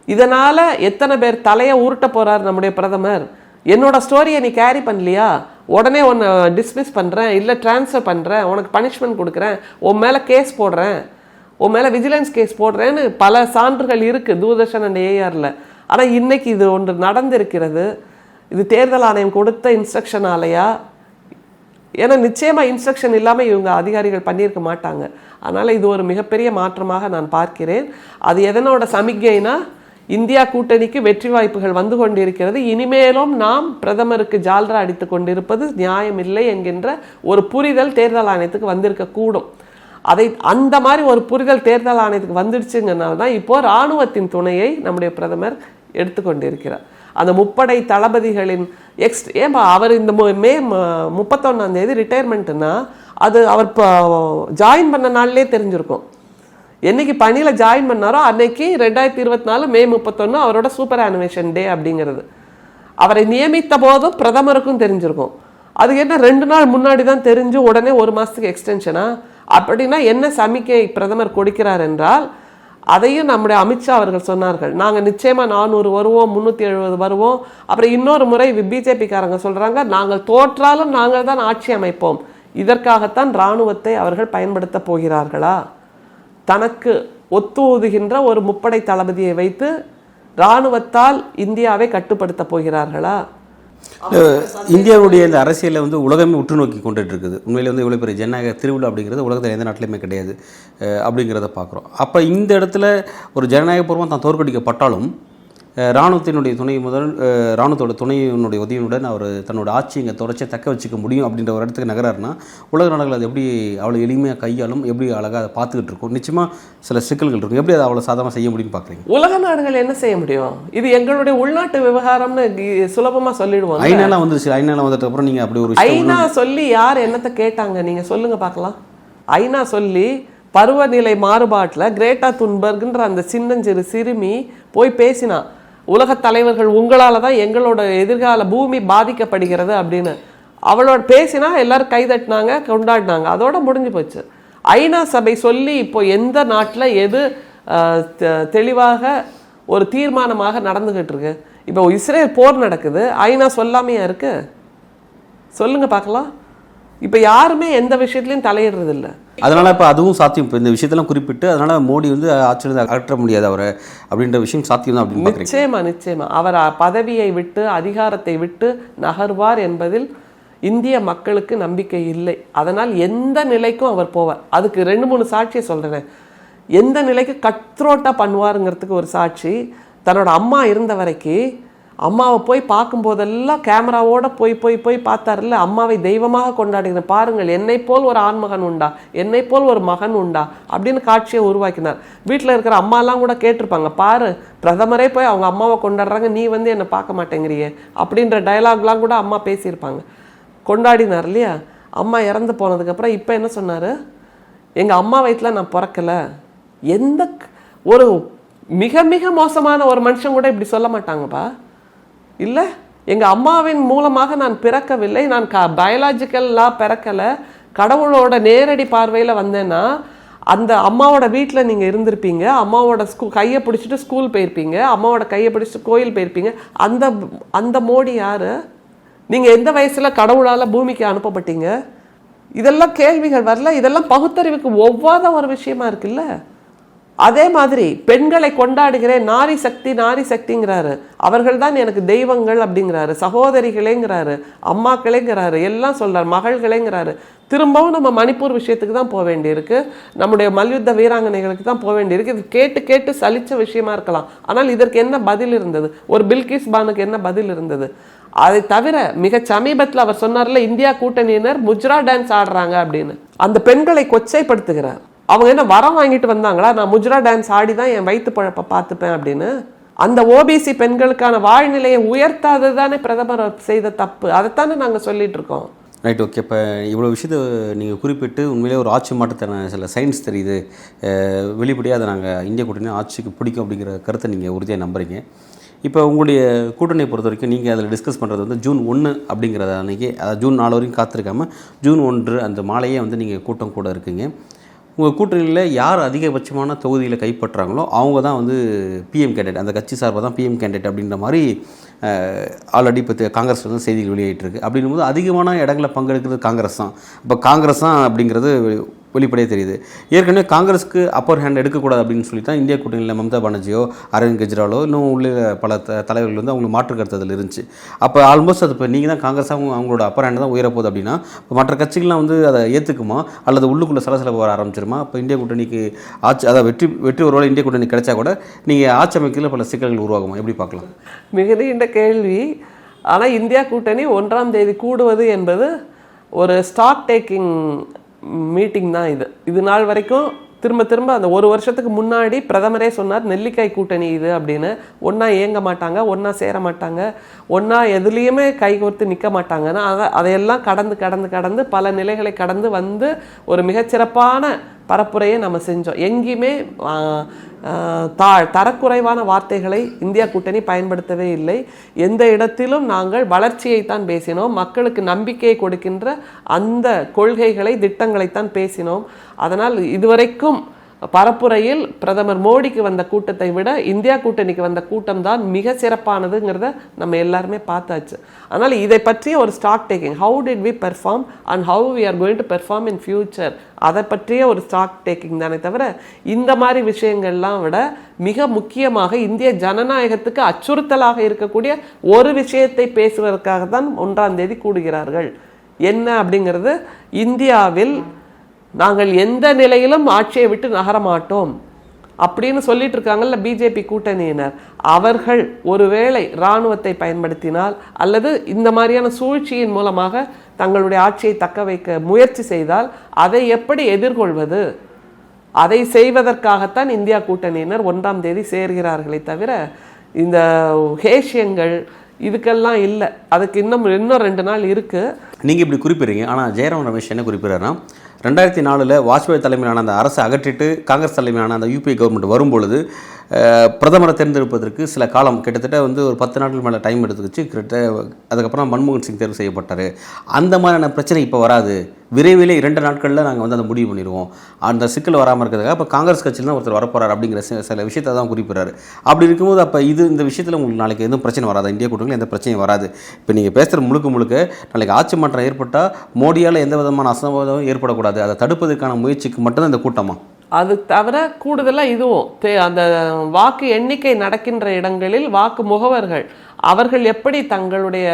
இதனால் எத்தனை பேர் தலையை உருட்ட போகிறார் நம்முடைய பிரதமர். என்னோட ஸ்டோரியை நீ கேரி பண்ணலையா, உடனே உன்னை டிஸ்மிஸ் பண்ணுறேன், இல்லை டிரான்ஸ்ஃபர் பண்ணுறேன், உனக்கு பனிஷ்மெண்ட் கொடுக்குறேன், உன் மேலே கேஸ் போடுறேன், உன் மேலே விஜிலன்ஸ் கேஸ் போடுறேன்னு பல சான்றுகள் இருக்குது தூர்தர்ஷன் அண்ட் ஏஆரில். ஆனால் இன்னைக்கு இது ஒன்று நடந்திருக்கிறது. இது தேர்தல் ஆணையம் கொடுத்த இன்ஸ்ட்ரக்ஷனாலையா? ஏன்னா நிச்சயமாக இன்ஸ்ட்ரக்ஷன் இல்லாமல் இவங்க அதிகாரிகள் பண்ணியிருக்க மாட்டாங்க. அதனால் இது ஒரு மிகப்பெரிய மாற்றமாக நான் பார்க்கிறேன். அது எதனோட சமிக்கைனா, இந்தியா கூட்டணிக்கு வெற்றி வாய்ப்புகள் வந்து கொண்டிருக்கிறது. இனிமேலும் நாம் பிரதமருக்கு ஜால்ரா அடித்து கொண்டிருப்பது நியாயமில்லை என்கின்ற ஒரு புரிதல் தேர்தல் ஆணையத்துக்கு வந்திருக்க கூடும். அந்த மாதிரி ஒரு புரிதல் தேர்தல் ஆணையத்துக்கு வந்துடுச்சுங்கிறனால தான் இப்போ இராணுவத்தின் துணையை நம்முடைய பிரதமர் எடுத்துக்கொண்டிருக்கிறார். அந்த முப்படை தளபதிகளின் அவர் இந்த மே 31 ரிட்டையர்மெண்ட்னா அது அவர் ஜாயின் பண்ண நாள்லேயே தெரிஞ்சிருக்கும். என்னைக்கு பணியில் ஜாயின் பண்ணாரோ அன்னைக்கு 2024 மே 31 அவரோட சூப்பர் ஆனிவேஷன் டே அப்படிங்கிறது. அவரை நியமித்த போதும் பிரதமருக்கும் தெரிஞ்சிருக்கும். அதுக்கு என்ன 2 நாள் முன்னாடி தான் தெரிஞ்சு உடனே 1 மாதத்துக்கு எக்ஸ்டென்ஷனா? அப்படின்னா என்ன சமிக்கை பிரதமர் கொடுக்கிறார் என்றால், அதையும் நம்முடைய அமித்ஷா அவர்கள் சொன்னார்கள், நாங்கள் நிச்சயமாக 400 வருவோம், 370 வருவோம். அப்புறம் இன்னொரு முறை பிஜேபிக்காரங்க சொல்கிறாங்க, நாங்கள் தோற்றாலும் நாங்கள் தான் ஆட்சி அமைப்போம். இதற்காகத்தான் இராணுவத்தை அவர்கள் பயன்படுத்த போகிறார்களா? தனக்கு ஒத்து ஊதுகின்ற ஒரு முப்படை தளபதியை வைத்து இராணுவத்தால் இந்தியாவை கட்டுப்படுத்த போகிறார்களா? இந்தியாவுடைய இந்த அரசியலை வந்து உலகமே உற்று நோக்கி கொண்டுட்டு இருக்குது. உண்மையிலே வந்து இவ்வளோ பெரிய ஜனநாயக திருவிழா அப்படிங்கிறது உலகத்தில் எந்த நாட்டிலையுமே கிடையாது அப்படிங்கிறத பார்க்குறோம். அப்போ இந்த இடத்துல ஒரு ஜனநாயகபூர்வம் தான் தோற்கடிக்கப்பட்டாலும் இராணுவத்தினுடைய துணை முதல் இராணுவத்தோட துணையினுடைய உதவியுடன் அவர் தன்னோட ஆட்சி இங்கே தொடர்ச்சியாக தக்க வச்சுக்க முடியும் அப்படின்ற ஒரு இடத்துக்கு நகராருன்னா உலக நாடுகள் அது எப்படி அவ்வளோ எளிமையாக கையாளும், எப்படி அழகாக அதை பார்த்துக்கிட்டு இருக்கும். நிச்சயமாக சில சிக்கல்கள் இருக்கும். எப்படி அதை அவ்வளோ சாதமாக செய்ய முடியும்னு பார்க்குறீங்க? உலக நாடுகள் என்ன செய்ய முடியும்? இது எங்களுடைய உள்நாட்டு விவகாரம்னு சுலபமாக சொல்லிடுவோம். ஐநாலாம் வந்துருச்சு. ஐநாலாம் வந்துட்டு அப்புறம் நீங்கள் அப்படி ஒரு ஐநா சொல்லி யார் என்னத்தை கேட்டாங்க? நீங்கள் சொல்லுங்க பார்க்கலாம். ஐநா சொல்லி பருவநிலை மாறுபாட்டில் கிரேட்டா துன்பர்கின்ற அந்த சின்னஞ்சிறு சிறுமி போய் பேசினா, உலக தலைவர்கள் உங்களால தான் எங்களோட எதிர்கால பூமி பாதிக்கப்படுகிறது அப்படின்னு அவளோட பேசினா எல்லாரும் கைதட்டினாங்க, கொண்டாடினாங்க. அதோட முடிஞ்சு போச்சு. ஐநா சபை சொல்லி இப்போ எந்த நாட்டில் எது தெளிவாக ஒரு தீர்மானமாக நடந்துகிட்டு இருக்கு? இப்போ இஸ்ரேல் போர் நடக்குது, ஐநா சொல்லாமையா இருக்கு? சொல்லுங்க பார்க்கலாம். இப்போ யாருமே எந்த விஷயத்துலையும் தலையிடுறது இல்லை. அதனால் இப்போ அதுவும் சாத்தியம். இப்போ இந்த விஷயத்தெல்லாம் குறிப்பிட்டு அதனால் மோடி வந்து ஆட்சியிலிருந்து அகற்ற முடியாது அவரை அப்படின்ற விஷயம் சாத்தியம் தான் அப்படின்னு நிச்சயமா அவர் பதவியை விட்டு அதிகாரத்தை விட்டு நகர்வார் என்பதில் இந்திய மக்களுக்கு நம்பிக்கை இல்லை. அதனால் எந்த நிலைக்கும் அவர் போவார். அதுக்கு 2-3 சாட்சியை சொல்கிறேன். எந்த நிலைக்கு கட்ரோட்டா பண்ணுவாருங்கிறதுக்கு ஒரு சாட்சி, தன்னோட அம்மா இருந்த வரைக்கும் அம்மாவை போய் பார்க்கும்போதெல்லாம் கேமராவோட போய் போய் போய் பார்த்தாருல்ல, அம்மாவை தெய்வமாக கொண்டாடுகிறேன், பாருங்கள் என்னை போல் ஒரு ஆண்மகன் உண்டா, என்னை போல் ஒரு மகன் உண்டா அப்படின்னு காட்சியை உருவாக்கினார். வீட்டில் இருக்கிற அம்மாலாம் கூட கேட்டிருப்பாங்க, பாரு பிரதமரே போய் அவங்க அம்மாவை கொண்டாடுறாங்க, நீ வந்து என்னை பார்க்க மாட்டேங்கிறியே அப்படின்ற டயலாக்லாம் கூட அம்மா பேசியிருப்பாங்க. கொண்டாடினார் இல்லையா? அம்மா இறந்து போனதுக்கப்புறம் இப்போ என்ன சொன்னார்? எங்கள் அம்மா வயிற்றில் நான் பிறக்கலை. எந்த ஒரு மிக மிக மோசமான ஒரு மனுஷன் கூட இப்படி சொல்ல மாட்டாங்கப்பா. இல்லை, எங்கள் அம்மாவின் மூலமாக நான் பிறக்கவில்லை, நான் பயாலஜிக்கலாக பிறக்கலை, கடவுளோட நேரடி பார்வையில் வந்தேன்னா அந்த அம்மாவோட வீட்டில் நீங்கள் இருந்திருப்பீங்க, அம்மாவோட கையை பிடிச்சிட்டு ஸ்கூல் போயிருப்பீங்க, அம்மாவோட கையை பிடிச்சிட்டு கோயில் போயிருப்பீங்க. அந்த மோடி யார்? நீங்கள் எந்த வயசில் கடவுளால் பூமிக்கு அனுப்பப்பட்டீங்க? இதெல்லாம் கேள்விகள் வரல. இதெல்லாம் பகுத்தறிவுக்கு ஒவ்வாத ஒரு விஷயமா இருக்குல்ல. அதே மாதிரி பெண்களை கொண்டாடுகிறேன், நாரி சக்தி நாரி சக்திங்கிறாரு. அவர்கள் தான் எனக்கு தெய்வங்கள் அப்படிங்கிறாரு, சகோதரிகளேங்கிறாரு, அம்மாக்களேங்கிறாரு, எல்லாம் சொல்றாரு, மகள்களேங்கிறாரு. திரும்பவும் நம்ம மணிப்பூர் விஷயத்துக்கு தான் போக வேண்டியிருக்கு, நம்முடைய மல்யுத்த வீராங்கனைகளுக்கு தான் போக வேண்டியிருக்கு. இது கேட்டு கேட்டு சலிச்ச விஷயமா இருக்கலாம். ஆனால் இதற்கு என்ன பதில் இருந்தது? ஒரு பில்கிஸ் பானுக்கு என்ன பதில் இருந்தது? அதை தவிர மிக சமீபத்தில் அவர் சொன்னார்ல, இந்தியா கூட்டணியினர் முஜ்ரா டான்ஸ் ஆடுறாங்க அப்படின்னு. அந்த பெண்களை கொச்சைப்படுத்துகிறார். அவங்க என்ன வரம் வாங்கிட்டு வந்தாங்களா, நான் முஜ்ரா டான்ஸ் ஆடி தான் என் வயிற்று பழப்பை பார்த்துப்பேன் அப்படின்னு? அந்த ஓபிசி பெண்களுக்கான வாழ்நிலையை உயர்த்தாதது தானே பிரதமர் செய்த தப்பு. அதைத்தானே நாங்கள் சொல்லிட்டு இருக்கோம். Right, okay. இப்போ இவ்வளோ விஷயத்தை நீங்கள் குறிப்பிட்டு உண்மையிலே ஒரு ஆட்சி மாற்றத்தான சில சயின்ஸ் தெரியுது, வெளிப்படையாக அதை நாங்கள் இந்திய கூட்டணி ஆட்சிக்கு பிடிக்கும் அப்படிங்கிற கருத்தை நீங்கள் உறுதியாக நம்புறீங்க. இப்போ உங்களுடைய கூட்டணியை பொறுத்த வரைக்கும் நீங்கள் அதில் டிஸ்கஸ் பண்ணுறது வந்து ஜூன் 1 அப்படிங்கிறத அன்றைக்கி, அதாவது ஜூன் 4 வரைக்கும் காத்திருக்காமல் ஜூன் 1 அந்த மாலையே வந்து நீங்கள் கூட்டம் கூட இருக்கீங்க. உங்கள் கூட்டணியில் யார் அதிகபட்சமான தொகுதியில் கைப்பற்றாங்களோ அவங்க தான் வந்து பிஎம் கேண்டிடேட், அந்த கட்சி சார்பாக தான் பிஎம் கேண்டிடேட் அப்படின்ற மாதிரி ஆல்ரெடி இப்போ காங்கிரஸ் வந்து செய்திகள் வெளியிட்டிருக்கு. அப்படின்னும் போது அதிகமான இடங்களை பங்கெடுக்கிறது காங்கிரஸ் தான். இப்போ காங்கிரஸ் தான் அப்படிங்கிறது வெளிப்படையாக தெரியுது. ஏற்கனவே காங்கிரஸுக்கு அப்பர் ஹேண்ட் எடுக்கக்கூடாது அப்படின்னு சொல்லி தான் இந்தியா கூட்டணியில் மம்தா பானர்ஜியோ அரவிந்த் கெஜ்ரிவாலோ இன்னும் உள்ள பல தலைவர்கள் வந்து அவங்களுக்கு மாற்று கருத்து அதில் இருந்துச்சு. அப்போ ஆல்மோஸ்ட் அது இப்போ நீங்கள் தான் காங்கிரஸாக அவங்களோட அப்பர் ஹேண்ட் தான் உயரப்போகுது அப்படின்னா இப்போ மற்ற கட்சிகள்லாம் வந்து அதை ஏற்றுக்குமா அல்லது உள்ளுக்குள்ளே சலசலப்பு வர ஆரம்பிச்சிருமா? இப்போ இந்தியா கூட்டணிக்கு ஆட்சி, அதாவது வெற்றி ஒருவேளை இந்தியா கூட்டணி கிடைச்சா கூட நீங்கள் ஆட்சி அமைக்கிறதுல பல சிக்கல்கள் உருவாகுமா? எப்படி பார்க்கலாம்? மிக நீண்ட கேள்வி. ஆனால் இந்தியா கூட்டணி 1ஆம் தேதி கூடுவது என்பது ஒரு ஸ்டாக் டேக்கிங் மீட்டிங் தான். இது நாள் வரைக்கும் திரும்ப அந்த ஒரு வருஷத்துக்கு முன்னாடி பிரதமரே சொன்னார் நெல்லிக்காய் கூட்டணி இது அப்படின்னு. ஒன்றா இயங்க மாட்டாங்க, ஒன்றா சேர மாட்டாங்க, ஒன்றா எதுலேயுமே கைகோர்த்து நிற்க மாட்டாங்கன்னா அதையெல்லாம் கடந்து பல நிலைகளை கடந்து வந்து ஒரு மிகச்சிறப்பான பரப்புரையை நம்ம செஞ்சோம். எங்கேயுமே தரக்குறைவான வார்த்தைகளை இந்தியா கூட்டணி பயன்படுத்தவே இல்லை. எந்த இடத்திலும் நாங்கள் வளர்ச்சியைத்தான் பேசினோம், மக்களுக்கு நம்பிக்கையை கொடுக்கின்ற அந்த கொள்கைகளை திட்டங்களைத்தான் பேசினோம். அதனால் இதுவரைக்கும் பரப்புரையில் பிரதமர் மோடிக்கு வந்த கூட்டத்தை விட இந்தியா கூட்டணிக்கு வந்த கூட்டம் தான் மிக சிறப்பானதுங்கிறத நம்ம எல்லாருமே பார்த்தாச்சு. அதனால் இதை பற்றிய ஒரு stock taking, how did we perform and how we are going to perform in future, அதை பற்றிய ஒரு ஸ்டாக் டேக்கிங் தானே தவிர இந்த மாதிரி விஷயங்கள்லாம் விட மிக முக்கியமாக இந்திய ஜனநாயகத்துக்கு அச்சுறுத்தலாக இருக்கக்கூடிய ஒரு விஷயத்தை பேசுவதற்காக தான் 1ஆம் தேதி கூடுகிறார்கள். என்ன அப்படிங்கிறது, இந்தியாவில் நாங்கள் எந்த நிலையிலும் ஆட்சியை விட்டு நகர மாட்டோம் அப்படின்னு சொல்லிட்டு இருக்காங்கல்ல பிஜேபி கூட்டணியினர். அவர்கள் ஒருவேளை இராணுவத்தை பயன்படுத்தினால் அல்லது இந்த மாதிரியான சூழ்ச்சியின் மூலமாக தங்களுடைய ஆட்சியை தக்க வைக்க முயற்சி செய்தால் அதை எப்படி எதிர்கொள்வது, அதை செய்வதற்காகத்தான் இந்தியா கூட்டணியினர் 1ஆம் தேதி சேர்கிறார்களே தவிர இந்த ஹேஷியங்கள் இதுக்கெல்லாம் இல்லை. அதுக்கு இன்னும் 2 நாள் இருக்குது. நீங்கள் இப்படி குறிப்பிடுறீங்க, ஆனால் ஜெயராம் ரமேஷ் என்ன குறிப்பிட்றாருன்னா 2004 வாஜ்பாய் தலைமையிலான அந்த அரசை அகற்றிட்டு காங்கிரஸ் தலைமையிலான அந்த யூபிஏ கவர்மெண்ட் வரும்பொழுது பிரதமரை தேர்ந்தெடுப்பதற்கு சில காலம் கிட்டத்தட்ட ஒரு 10 நாட்கள் மேலே டைம் எடுத்துக்கிச்சு. அதுக்கப்புறம் மன்மோகன் சிங் தேர்வு செய்யப்பட்டார். அந்த மாதிரியான பிரச்சனை இப்போ வராது, விரைவிலே 2 நாட்களில் நாங்கள் அந்த முடிவு பண்ணிடுவோம், அந்த சிக்கல் வராமல் இருக்கிறதுக்காக இப்போ காங்கிரஸ் கட்சியில் தான் ஒருத்தர் வரப்போறார் அப்படிங்கிற சில விஷயத்தை தான் குறிப்பிட்றாரு. அப்படி இருக்கும்போது அப்போ இந்த விஷயத்தில் உங்களுக்கு நாளைக்கு எதுவும் பிரச்சனை வராது, இந்தியா கூட்டணியில் எந்த பிரச்சனையும் வராது. இப்போ நீங்கள் பேசுகிற முழுக்க நாளைக்கு ஆட்சி மாற்றம் ஏற்பட்டால் மோடியால் எந்த விதமான அசம்பாவிதமும் ஏற்படக்கூடாது, அதை தடுப்பதற்கான முயற்சிக்கு மட்டும்தான் இந்த கூட்டமா? அது தவிர கூடுதலாக இதுவும் அந்த வாக்கு எண்ணிக்கை நடக்கின்ற இடங்களில் வாக்கு முகவர்கள் அவர்கள் எப்படி தங்களுடைய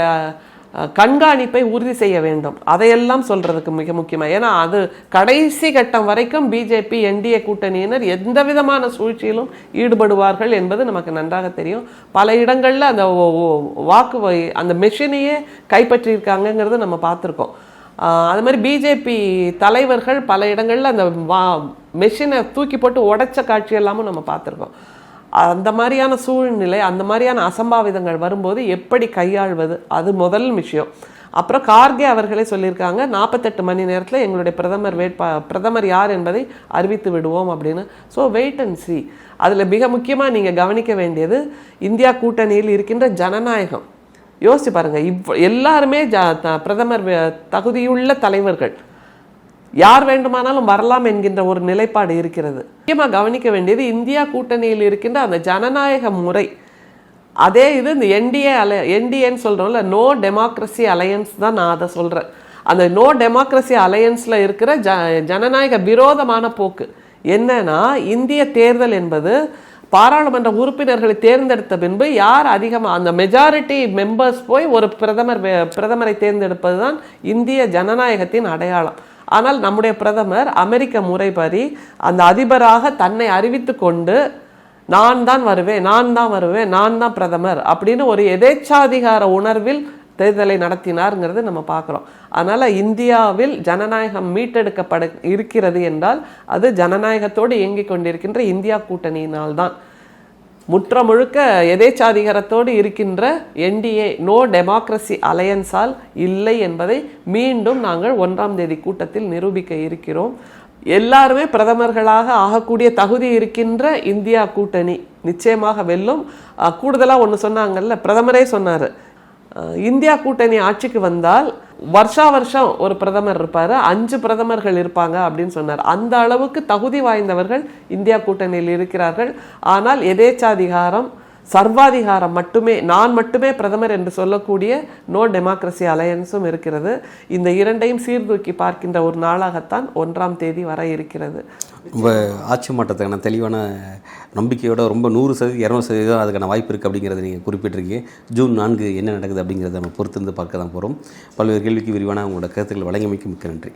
கண்காணிப்பை உறுதி செய்ய வேண்டும் அதையெல்லாம் சொல்றதுக்கு மிக முக்கியமாக. ஏன்னா அது கடைசி கட்டம் வரைக்கும் பிஜேபி என்டிஏ கூட்டணியினர் எந்த விதமான சூழ்ச்சியிலும் ஈடுபடுவார்கள் என்பது நமக்கு நன்றாக தெரியும். பல இடங்களில் அந்த வாக்கு அந்த மெஷினையே கைப்பற்றியிருக்காங்கங்கிறது நம்ம பார்த்துருக்கோம். அது மாதிரி பிஜேபி தலைவர்கள் பல இடங்களில் அந்த மெஷினை தூக்கி போட்டு உடைச்ச காட்சி எல்லாமும் நம்ம பார்த்துருக்கோம். அந்த மாதிரியான சூழ்நிலை, அந்த மாதிரியான அசம்பாவிதங்கள் வரும்போது எப்படி கையாள்வது, அது முதல் விஷயம். அப்புறம் கார்கே அவர்களே சொல்லியிருக்காங்க 48 மணி நேரத்தில் எங்களுடைய பிரதமர் யார் என்பதை அறிவித்து விடுவோம் அப்படின்னு. So wait and see. அதில் மிக முக்கியமாக நீங்கள் கவனிக்க வேண்டியது இந்தியா கூட்டணியில் இருக்கின்ற ஜனநாயகம். யோசிச்சு பாருங்க, எல்லாருமே பிரதமர் தகுதியுள்ள தலைவர்கள், யார் வேண்டுமானாலும் வரலாம் என்கின்ற ஒரு நிலைப்பாடு இருக்கிறது. முக்கியமாக கவனிக்க வேண்டியது இந்தியா கூட்டணியில் இருக்கின்ற அந்த ஜனநாயக முறை. அதே இது இந்த என்டிஏன்னு சொல்கிறோம்ல, நோ டெமோக்ரஸி அலையன்ஸ் தான் நான் அதை சொல்கிறேன். அந்த நோ டெமோக்ரஸி அலையன்ஸில் இருக்கிற ஜனநாயக விரோதமான போக்கு என்னன்னா, இந்திய தேர்தல் என்பது பாராளுமன்ற உறுப்பினர்களை தேர்ந்தெடுத்த பின்பு யார் அதிகமாக அந்த மெஜாரிட்டி மெம்பர்ஸ் போய் ஒரு பிரதமரை தேர்ந்தெடுப்பது தான் இந்திய ஜனநாயகத்தின் அடையாளம். ஆனால் நம்முடைய பிரதமர் அமெரிக்க முறைப்படி அந்த அதிபராக தன்னை அறிவித்து கொண்டு நான் தான் வருவேன், நான் தான் பிரதமர் அப்படின்னு ஒரு எதேச்சாதிகார உணர்வில் தேர்தலை நடத்தினார்ங்கிறது நம்ம பார்க்குறோம். அதனால் இந்தியாவில் ஜனநாயகம் மீட்டெடுக்கப்பட இருக்கிறது என்றால் அது ஜனநாயகத்தோடு இயங்கிக் கொண்டிருக்கின்ற இந்தியா கூட்டணியினால் தான். முற்ற முழுக்க எதேச்சாதிகாரத்தோடு இருக்கின்ற என்டிஏ நோ டெமோக்ரஸி அலையன்ஸால் இல்லை என்பதை மீண்டும் நாங்கள் 1ஆம் தேதி கூட்டத்தில் நிரூபிக்க இருக்கிறோம். எல்லாருமே பிரதமர்களாக ஆகக்கூடிய தகுதி இருக்கின்ற இந்தியா கூட்டணி நிச்சயமாக வெல்லும். கூடுதலாக ஒன்று சொன்னாங்கல்ல, பிரதமரே சொன்னார், இந்தியா கூட்டணி ஆட்சிக்கு வந்தால் வருஷம் ஒரு பிரதமர் இருப்பார், 5 பிரதமர்கள் இருப்பாங்க அப்படின்னு சொன்னார். அந்த அளவுக்கு தகுதி வாய்ந்தவர்கள் இந்தியா கூட்டணியில் இருக்கிறார்கள். ஆனால் எதேச்சாதிகாரம், சர்வாதிகாரம் மட்டுமே, நான் மட்டுமே பிரதமர் என்று சொல்லக்கூடிய நோ டெமோக்ரஸி அலையன்ஸும் இருக்கிறது. இந்த இரண்டையும் சீர்தூக்கி பார்க்கின்ற ஒரு நாளாகத்தான் 1ஆம் தேதி வர இருக்கிறது. ரொம்ப ஆட்சி மாற்றத்துக்கான தெளிவான நம்பிக்கையோட ரொம்ப 100%, 200% அதுக்கான வாய்ப்பு இருக்குது அப்படிங்கிறத நீங்கள் குறிப்பிட்டிருக்கீங்க. ஜூன் 4 என்ன நடக்குது அப்படிங்கிறத நம்ம பொறுத்திருந்து பார்க்க தான் போகிறோம். பல்வேறு கேள்விக்கு விரிவான உங்களோட கருத்துக்கள் வழங்கியமைக்கு மிக்க நன்றி.